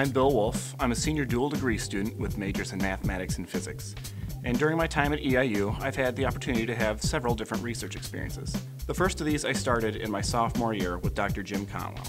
I'm Bill Wolf. I'm a senior dual degree student with majors in mathematics and physics. And during my time at EIU, I've had the opportunity to have several different research experiences. The first of these I started in my sophomore year with Dr. Jim Conwell.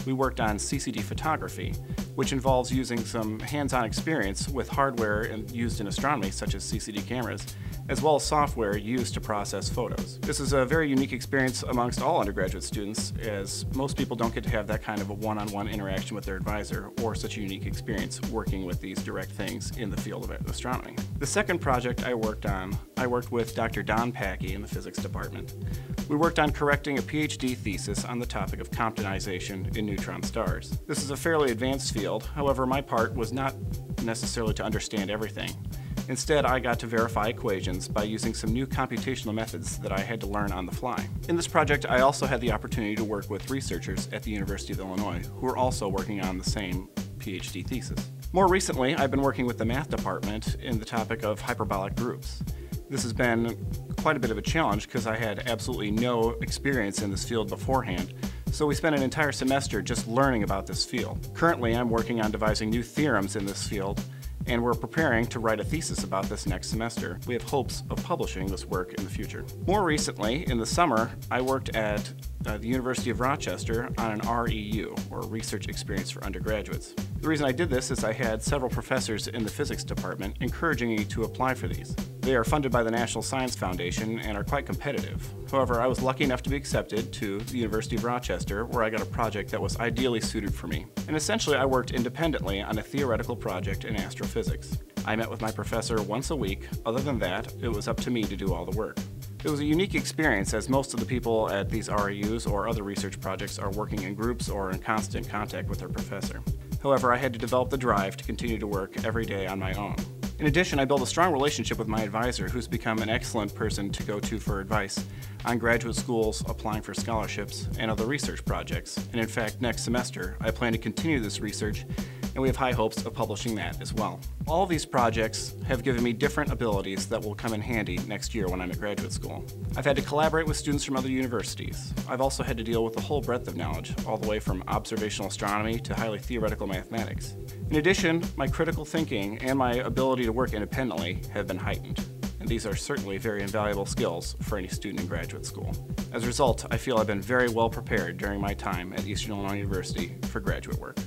We worked on CCD photography, which involves using some hands-on experience with hardware used in astronomy, such as CCD cameras, as well as software used to process photos. This is a very unique experience amongst all undergraduate students, as most people don't get to have that kind of a one-on-one interaction with their advisor or such a unique experience working with these direct things in the field of astronomy. The second project I worked with Dr. Don Packey in the physics department. We worked on correcting a PhD thesis on the topic of Comptonization in neutron stars. This is a fairly advanced field, however my part was not necessarily to understand everything. Instead, I got to verify equations by using some new computational methods that I had to learn on the fly. In this project, I also had the opportunity to work with researchers at the University of Illinois who were also working on the same PhD thesis. More recently, I've been working with the math department in the topic of hyperbolic groups. This has been quite a bit of a challenge because I had absolutely no experience in this field beforehand, so we spent an entire semester just learning about this field. Currently, I'm working on devising new theorems in this field, and we're preparing to write a thesis about this next semester. We have hopes of publishing this work in the future. More recently, in the summer, I worked at the University of Rochester on an REU, or Research Experience for Undergraduates. The reason I did this is I had several professors in the physics department encouraging me to apply for these. They are funded by the National Science Foundation and are quite competitive. However, I was lucky enough to be accepted to the University of Rochester, where I got a project that was ideally suited for me. And essentially, I worked independently on a theoretical project in astrophysics. I met with my professor once a week. Other than that, it was up to me to do all the work. It was a unique experience, as most of the people at these REUs or other research projects are working in groups or in constant contact with their professor. However, I had to develop the drive to continue to work every day on my own. In addition, I built a strong relationship with my advisor, who's become an excellent person to go to for advice on graduate schools, applying for scholarships, and other research projects. And in fact, next semester, I plan to continue this research, and we have high hopes of publishing that as well. All of these projects have given me different abilities that will come in handy next year when I'm at graduate school. I've had to collaborate with students from other universities. I've also had to deal with the whole breadth of knowledge, all the way from observational astronomy to highly theoretical mathematics. In addition, my critical thinking and my ability to work independently have been heightened. And these are certainly very invaluable skills for any student in graduate school. As a result, I feel I've been very well prepared during my time at Eastern Illinois University for graduate work.